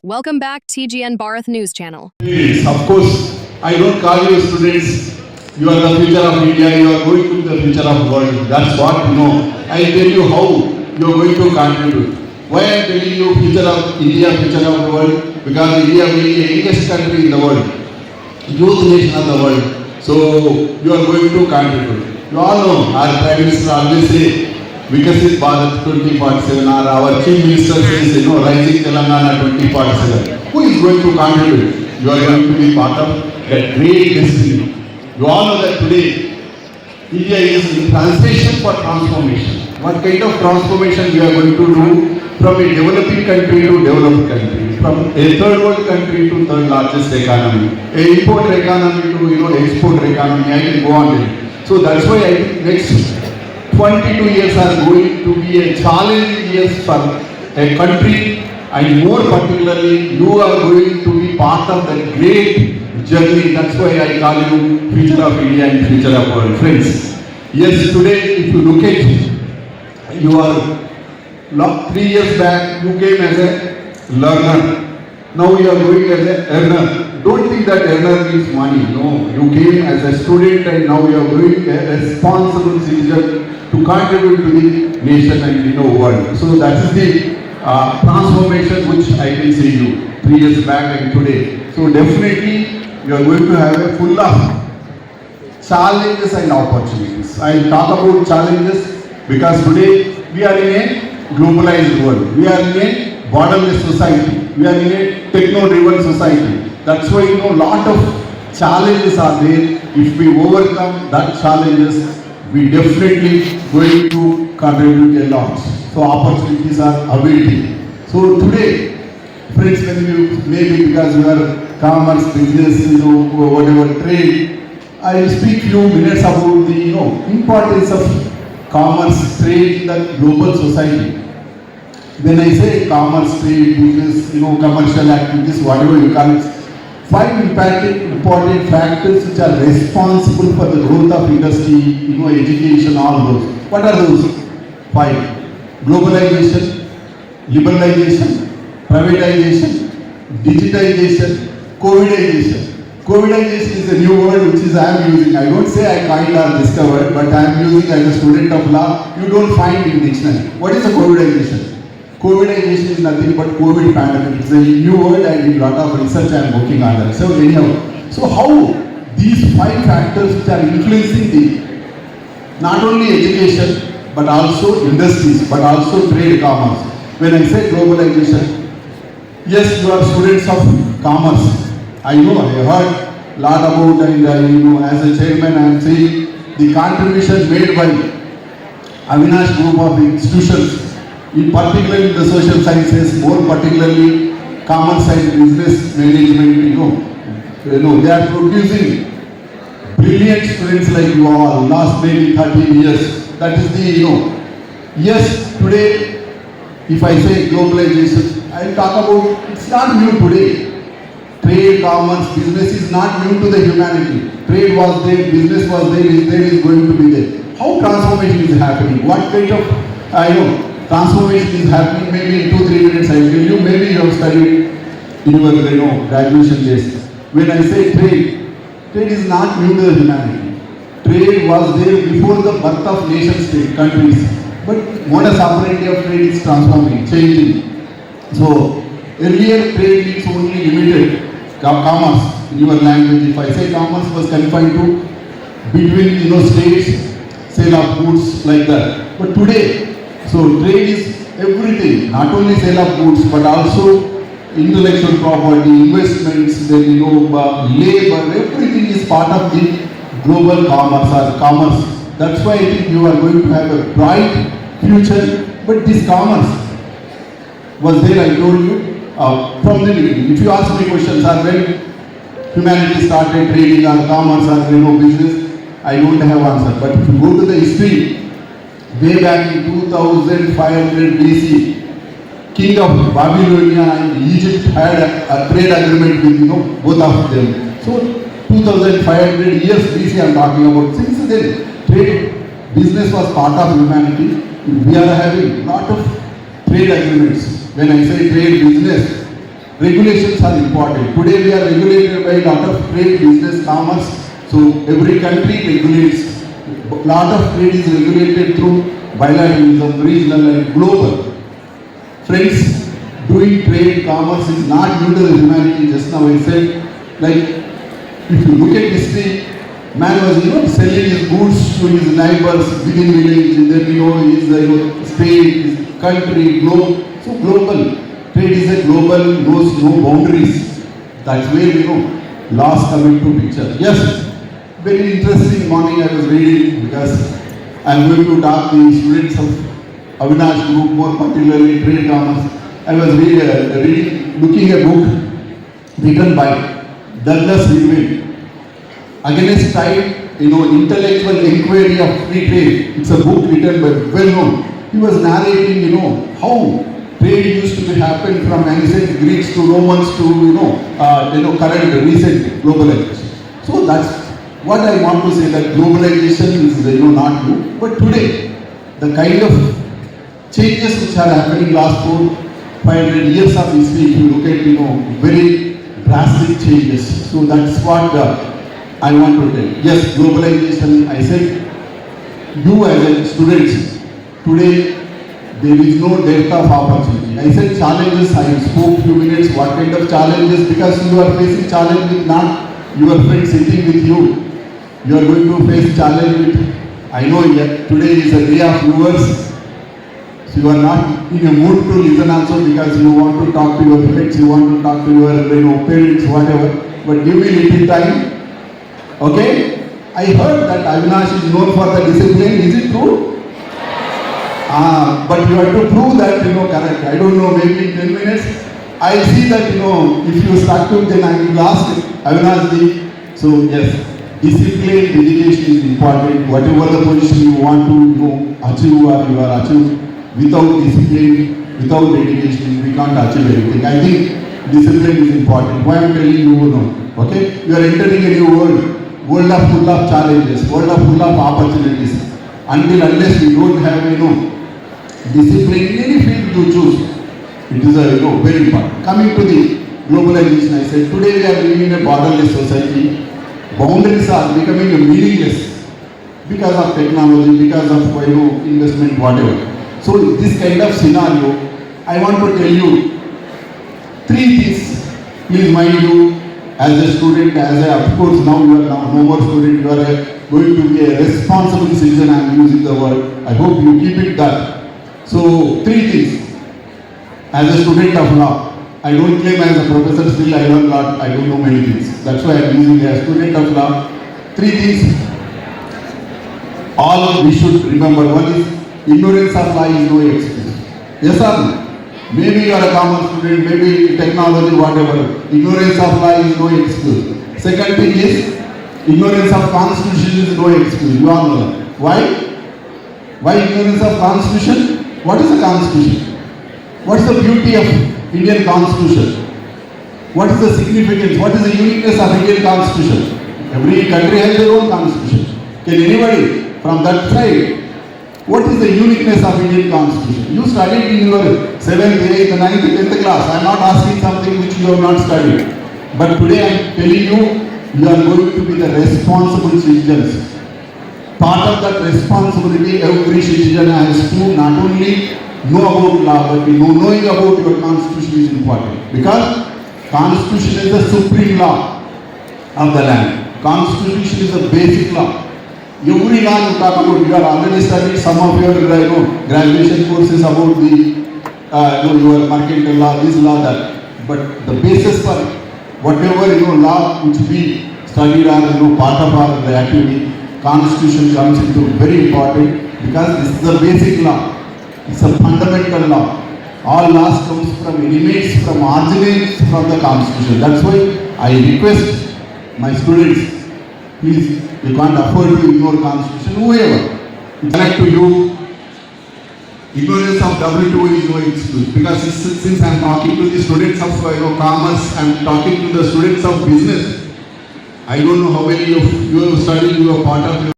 Welcome back TGN Bharat News Channel. Of course, I don't call you students. You are the future of India. You are going to be the future of the world. That's what you know. I tell you how you are going to contribute. Why I am telling you future of India, future of the world? Because India will be the youngest country in the world, youth nation of the world. So you are going to contribute. You all know our Prime Minister always say, Vikasit Bharat 2047, or our Chief Minister says, Rising Telangana 2047. Who is going to contribute? You are going to be part of that great destiny. You all know that today, India is in transition for transformation. What kind of transformation we are going to do from a developing country to developed country, from a third world country to third largest economy, a import economy to export economy, I can go on there. So that's why I think next 22 years are going to be a challenging years for a country, and more particularly you are going to be part of that great journey. That's why I call you future of India and future of world. Friends, yes, today if you look at it, you are 3 years back you came as a learner. Now you are going as an earner. Don't think that earner means money. No, you came as a student and now you are going a responsible citizen to contribute to the nation and world. So that is the transformation which I can say you 3 years back and today. So definitely you are going to have a full of challenges and opportunities. I will talk about challenges because today we are in a globalized world. We are in a borderless society. We are in a techno-driven society. That's why lot of challenges are there. If we overcome that challenges, we definitely going to contribute a lot. So opportunities are awaiting. So today, friends, when you maybe because you are commerce, business, whatever trade, I will speak few minutes about the importance of commerce, trade in the global society. When I say commerce, trade, business, commercial activities, whatever you call it, 5 important factors which are responsible for the growth of industry, education, all those. What are those 5? Globalization, liberalization, privatization, digitization, COVIDization. COVIDization is a new word which I am using. I don't say I coined or discovered, but I am using as a student of law. You don't find in dictionary. What is a COVIDization? COVIDization is nothing but COVID pandemic. It's a new word and a lot of research I am working on that. So anyhow, so how these 5 factors which are influencing the not only education but also industries but also trade commerce. When I say globalization, yes, you are students of commerce. I know, I heard a lot about and as a chairman I am saying the contribution made by Avinash group of institutions, in particular in the social sciences, more particularly commerce and business management, they are producing brilliant students like you all, last maybe 13 years. That is the, yes, today, if I say globalization, I will talk about, it's not new today. Trade, commerce, business is not new to the humanity. Trade was there, business was there, is going to be there. How transformation is happening? What kind of, transformation is happening? Maybe in 2-3 minutes I will tell you. Maybe you have studied in your graduation days. When I say trade, trade is not new to the humanity. Trade was there before the birth of nation state countries. But modus operandi of trade is transforming, changing. So earlier trade means only limited commerce in your language. If I say commerce was confined to between states, sale of goods like that. But today, so trade is everything, not only sale of goods but also intellectual property, investments, then labor, everything is part of the global commerce or commerce. That's why I think you are going to have a bright future. But this commerce was there, I told you, from the beginning. If you ask me questions, when humanity started trading or commerce or business, I don't have answer. But if you go to the history, way back in 2500 BC, king of Babylonia and Egypt had a trade agreement with both of them. So 2500 years BC I am talking about. Since then, trade business was part of humanity. We are having lot of trade agreements. When I say trade business, regulations are important. Today we are regulated by a lot of trade, business, commerce. So every country regulates. Lot of trade is regulated through bilateralism, regional and global. Friends, doing trade, commerce is not new to the humanity. Just now I said, like, if you look at history, man was selling his goods to his neighbors within village, and then his state, his country, globe. So global trade is a global, knows no boundaries. That's where laws come into picture. Yes, very interesting morning I was reading, because I am going to talk to the students of Avinash group, more particularly trade commerce. I was reading, looking a book written by Douglas Whitman, Against Tide, Intellectual Inquiry of Free Trade. It's a book written by well-known. He was narrating, how trade used to happen from ancient Greeks to Romans to, current recent globalization. So that's what I want to say, that globalization is, not new. But today, the kind of changes which are happening last 400-500 years of history, if you look at, very drastic changes. So that's what I want to tell. Yes, globalization, I said, you as a students, today there is no depth of opportunity. I said challenges, I spoke few minutes, what kind of challenges, because you are facing challenge with not your friend sitting with you. You are going to face challenge with, I know yet today is a day of viewers. So you are not in a mood to listen also, because you want to talk to your friends, you want to talk to your parents, whatever. But give me little time. Okay? I heard that Avinash is known for the discipline. Is it true? But you have to prove that, correct. I don't know, maybe in 10 minutes. I see that, if you start to, then I will ask Avinash ji. So yes, discipline, dedication is important. Whatever the position you want to achieve or you are achieving, without discipline, without dedication, we can't achieve anything. I think discipline is important. Why I am telling you, okay? You are entering a new world of full of challenges, world of full of opportunities. Unless you don't have, discipline in any field you choose, it is very important. Coming to the globalization, I said, today we are living in a borderless society. Boundaries are becoming meaningless because of technology, because of investment, whatever. So this kind of scenario, I want to tell you 3 things. Please mind you, as a student, of course now you are no more student, you are going to be a responsible citizen. I am using the word. I hope you keep it that. So 3 things. As a student of law, I don't claim as a professor, still I learn a lot, I don't know many things. That's why I am using a student of law. 3 things. All we should remember. One is, ignorance of law is no excuse. Yes or no? Maybe you are a common student, maybe technology, whatever. Ignorance of law is no excuse. Second thing is, ignorance of constitution is no excuse. You all know that. Why? Why ignorance of constitution? What is the constitution? What is the beauty of Indian constitution? What is the significance? What is the uniqueness of Indian constitution? Every country has their own constitution. Can anybody from that side, what is the uniqueness of Indian constitution? You studied in your 7th, 8th, 9th, 10th class. I am not asking something which you have not studied. But today I am telling you, you are going to be the responsible citizens. Part of that responsibility, every citizen has to not only know about law, but knowing about your constitution is important. Because constitution is the supreme law of the land. Constitution is the basic law. Every law you talk about, you are already studied some of your graduation courses about the your mercantile law, this law, that. But the basis for whatever law which we studied or part of our activity, constitution comes into very important, because this is the basic law. It's a fundamental law. All laws comes from emanates from originates from the constitution. That's why I request my students, please, you can't afford to ignore constitution, whoever. Connect to you. Ignorance of W2 is no excuse, because since I am talking to the students of commerce, I am talking to the students of business. I don't know how many of you have studied, you are part of your